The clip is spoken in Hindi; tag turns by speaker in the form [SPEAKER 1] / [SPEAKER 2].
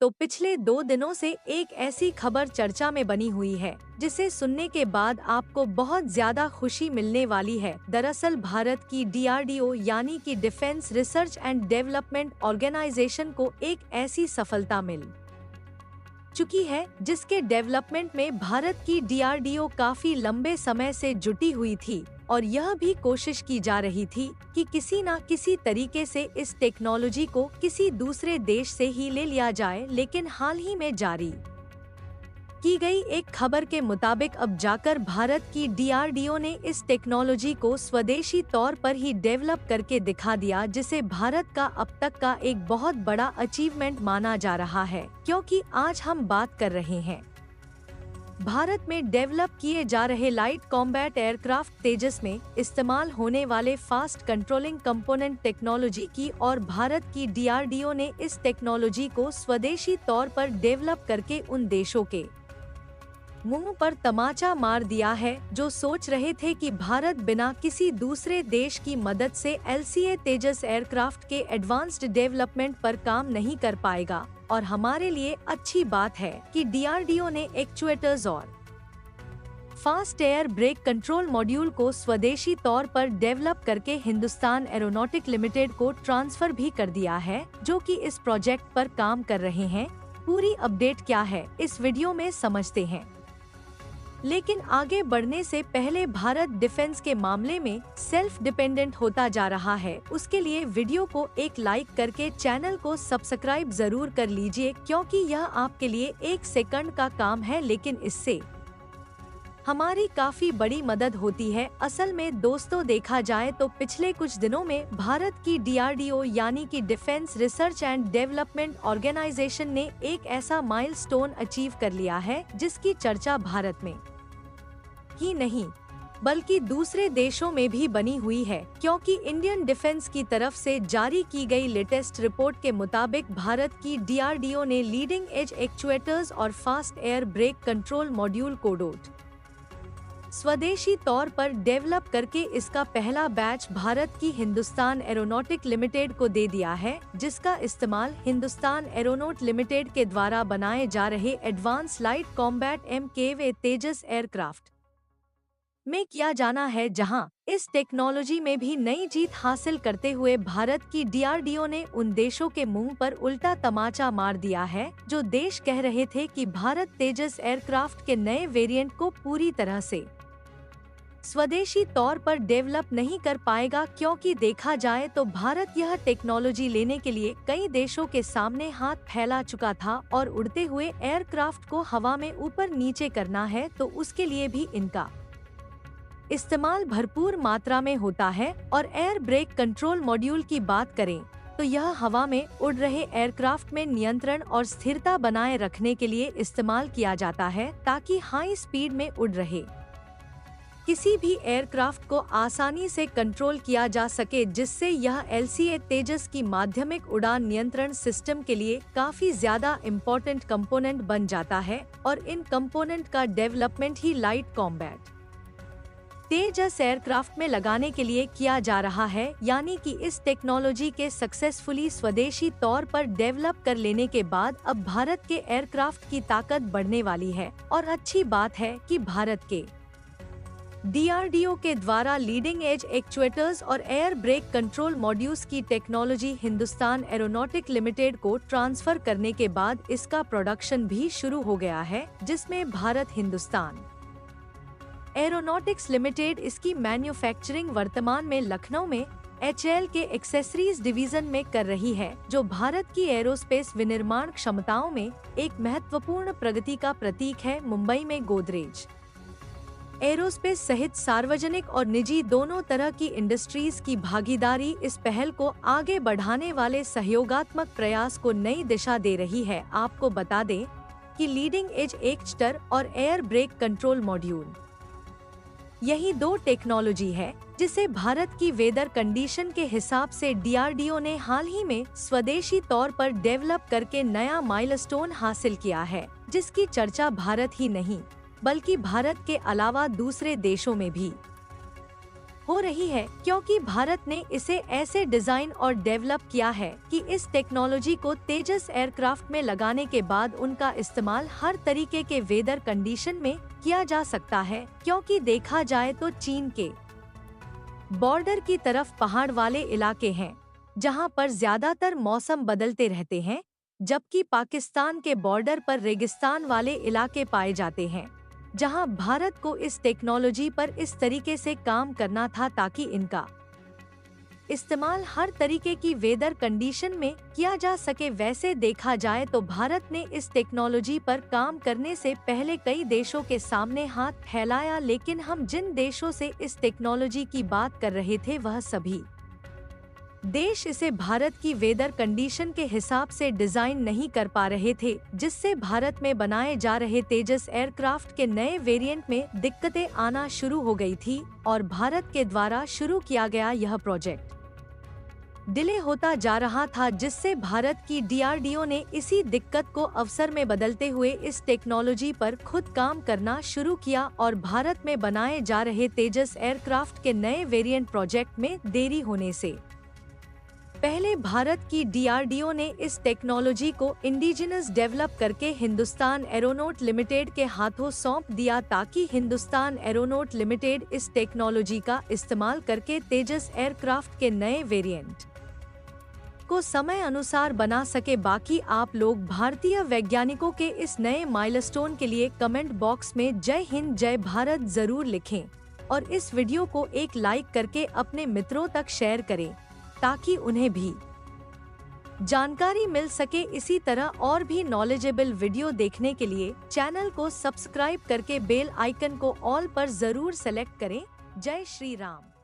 [SPEAKER 1] तो पिछले 2 दिनों से एक ऐसी खबर चर्चा में बनी हुई है जिसे सुनने के बाद आपको बहुत ज्यादा खुशी मिलने वाली है। दरअसल भारत की DRDO यानी कि defence research and development organisation को एक ऐसी सफलता मिल चुकी है जिसके डेवलपमेंट में भारत की DRDO काफी लंबे समय से जुटी हुई थी और यह भी कोशिश की जा रही थी कि किसी न किसी तरीके से इस टेक्नोलॉजी को किसी दूसरे देश से ही ले लिया जाए, लेकिन हाल ही में जारी की गई एक खबर के मुताबिक अब जाकर भारत की DRDO ने इस टेक्नोलॉजी को स्वदेशी तौर पर ही डेवलप करके दिखा दिया, जिसे भारत का अब तक का एक बहुत बड़ा अचीवमेंट माना जा रहा है। क्योंकि आज हम बात कर रहे हैं भारत में डेवलप किए जा रहे लाइट कॉम्बैट एयरक्राफ्ट तेजस में इस्तेमाल होने वाले फास्ट कंट्रोलिंग कंपोनेंट टेक्नोलॉजी की, और भारत की DRDO ने इस टेक्नोलॉजी को स्वदेशी तौर पर डेवलप करके उन देशों के मुंह पर तमाचा मार दिया है जो सोच रहे थे कि भारत बिना किसी दूसरे देश की मदद से LCA तेजस एयरक्राफ्ट के एडवांस्ड डेवलपमेंट पर काम नहीं कर पाएगा। और हमारे लिए अच्छी बात है कि DRDO ने एक्चुएटर्स और fast air brake control module को स्वदेशी तौर पर डेवलप करके हिंदुस्तान एरोनॉटिक लिमिटेड को ट्रांसफर भी कर दिया है, जो कि इस प्रोजेक्ट पर काम कर रहे हैं। पूरी अपडेट क्या है इस वीडियो में समझते हैं। लेकिन आगे बढ़ने से पहले भारत डिफेंस के मामले में सेल्फ डिपेंडेंट होता जा रहा है, उसके लिए वीडियो को एक लाइक करके चैनल को सब्सक्राइब जरूर कर लीजिए, क्योंकि यह आपके लिए 1 सेकंड का काम है, लेकिन इससे हमारी काफी बड़ी मदद होती है। असल में दोस्तों, देखा जाए तो पिछले कुछ दिनों में भारत की DRDO यानी कि defence research and development organisation ने एक ऐसा माइलस्टोन अचीव कर लिया है जिसकी चर्चा भारत में ही नहीं बल्कि दूसरे देशों में भी बनी हुई है। क्योंकि इंडियन डिफेंस की तरफ से जारी की गई लेटेस्ट रिपोर्ट के मुताबिक भारत की DRDO ने लीडिंग एज एक्चुएटर्स और fast air brake control module कोडोट स्वदेशी तौर पर डेवलप करके इसका पहला बैच भारत की हिंदुस्तान एरोनॉटिक लिमिटेड को दे दिया है, जिसका इस्तेमाल हिंदुस्तान एरोनॉट लिमिटेड के द्वारा बनाए जा रहे एडवांस लाइट कॉम्बैट MKV तेजस एयरक्राफ्ट में किया जाना है, जहां इस टेक्नोलॉजी में भी नई जीत हासिल करते हुए भारत की DRDO ने उन देशों के मुंह पर उल्टा तमाचा मार दिया है जो देश कह रहे थे कि भारत तेजस एयरक्राफ्ट के नए वेरिएंट को पूरी तरह से स्वदेशी तौर पर डेवलप नहीं कर पाएगा। क्योंकि देखा जाए तो भारत यह टेक्नोलॉजी लेने के लिए कई देशों के सामने हाथ फैला चुका था, और उड़ते हुए एयरक्राफ्ट को हवा में ऊपर नीचे करना है तो उसके लिए भी इनका इस्तेमाल भरपूर मात्रा में होता है। और एयर ब्रेक कंट्रोल मॉड्यूल की बात करें तो यह हवा में उड़ रहे एयरक्राफ्ट में नियंत्रण और स्थिरता बनाए रखने के लिए इस्तेमाल किया जाता है, ताकि हाई स्पीड में उड़ रहे किसी भी एयरक्राफ्ट को आसानी से कंट्रोल किया जा सके, जिससे यह LCA तेजस की माध्यमिक उड़ान नियंत्रण सिस्टम के लिए काफी ज्यादा इम्पोर्टेंट कंपोनेंट बन जाता है। और इन कंपोनेंट का डेवलपमेंट ही लाइट कॉम्बैट तेजस एयरक्राफ्ट में लगाने के लिए किया जा रहा है। यानी कि इस टेक्नोलॉजी के सक्सेसफुली स्वदेशी तौर पर डेवलप कर लेने के बाद अब भारत के एयरक्राफ्ट की ताकत बढ़ने वाली है। और अच्छी बात है कि भारत के DRDO के द्वारा लीडिंग एज एक्चुएटर्स और एयर ब्रेक कंट्रोल मॉड्यूल्स की टेक्नोलॉजी हिंदुस्तान एरोनॉटिक लिमिटेड को ट्रांसफर करने के बाद इसका प्रोडक्शन भी शुरू हो गया है, जिसमें भारत हिंदुस्तान एरोनॉटिक्स लिमिटेड इसकी मैन्युफैक्चरिंग वर्तमान में लखनऊ में HAL के एक्सेसरीज डिवीजन में कर रही है, जो भारत की एरोस्पेस विनिर्माण क्षमताओं में एक महत्वपूर्ण प्रगति का प्रतीक है। मुंबई में गोदरेज एरोस्पेस सहित सार्वजनिक और निजी दोनों तरह की इंडस्ट्रीज की भागीदारी इस पहल को आगे बढ़ाने वाले सहयोगात्मक प्रयास को नई दिशा दे रही है। आपको बता दें कि लीडिंग एज एक्चुएटर और एयर ब्रेक कंट्रोल मॉड्यूल यही 2 टेक्नोलॉजी है जिसे भारत की वेदर कंडीशन के हिसाब से DRDO ने हाल ही में स्वदेशी तौर पर डेवलप करके नया माइलस्टोन हासिल किया है, जिसकी चर्चा भारत ही नहीं बल्कि भारत के अलावा दूसरे देशों में भी हो रही है, क्योंकि भारत ने इसे ऐसे डिजाइन और डेवलप किया है कि इस टेक्नोलॉजी को तेजस एयरक्राफ्ट में लगाने के बाद उनका इस्तेमाल हर तरीके के वेदर कंडीशन में किया जा सकता है। क्योंकि देखा जाए तो चीन के बॉर्डर की तरफ पहाड़ वाले इलाके हैं, जहां पर ज्यादातर मौसम बदलते रहते हैं, जबकि पाकिस्तान के बॉर्डर पर रेगिस्तान वाले इलाके पाए जाते हैं, जहां भारत को इस टेक्नोलॉजी पर इस तरीके से काम करना था ताकि इनका इस्तेमाल हर तरीके की वेदर कंडीशन में किया जा सके। वैसे देखा जाए तो भारत ने इस टेक्नोलॉजी पर काम करने से पहले कई देशों के सामने हाथ फैलाया, लेकिन हम जिन देशों से इस टेक्नोलॉजी की बात कर रहे थे वह सभी देश इसे भारत की वेदर कंडीशन के हिसाब से डिजाइन नहीं कर पा रहे थे, जिससे भारत में बनाए जा रहे तेजस एयरक्राफ्ट के नए वेरिएंट में दिक्कतें आना शुरू हो गई थी और भारत के द्वारा शुरू किया गया यह प्रोजेक्ट डिले होता जा रहा था, जिससे भारत की DRDO ने इसी दिक्कत को अवसर में बदलते हुए इस टेक्नोलॉजी पर खुद काम करना शुरू किया और भारत में बनाए जा रहे तेजस एयरक्राफ्ट के नए वेरिएंट प्रोजेक्ट में देरी होने से पहले भारत की DRDO ने इस टेक्नोलॉजी को इंडिजिनस डेवलप करके हिंदुस्तान एरोनॉट लिमिटेड के हाथों सौंप दिया, ताकि हिंदुस्तान एरोनॉट लिमिटेड इस टेक्नोलॉजी का इस्तेमाल करके तेजस एयरक्राफ्ट के नए वेरिएंट को समय अनुसार बना सके। बाकी आप लोग भारतीय वैज्ञानिकों के इस नए माइलस्टोन के लिए कमेंट बॉक्स में जय हिंद जय भारत जरूर लिखें और इस वीडियो को एक लाइक करके अपने मित्रों तक शेयर करें, ताकि उन्हें भी जानकारी मिल सके। इसी तरह और भी नॉलेजेबल वीडियो देखने के लिए चैनल को सब्सक्राइब करके बेल आइकन को ऑल पर जरूर सेलेक्ट करें। जय श्री राम।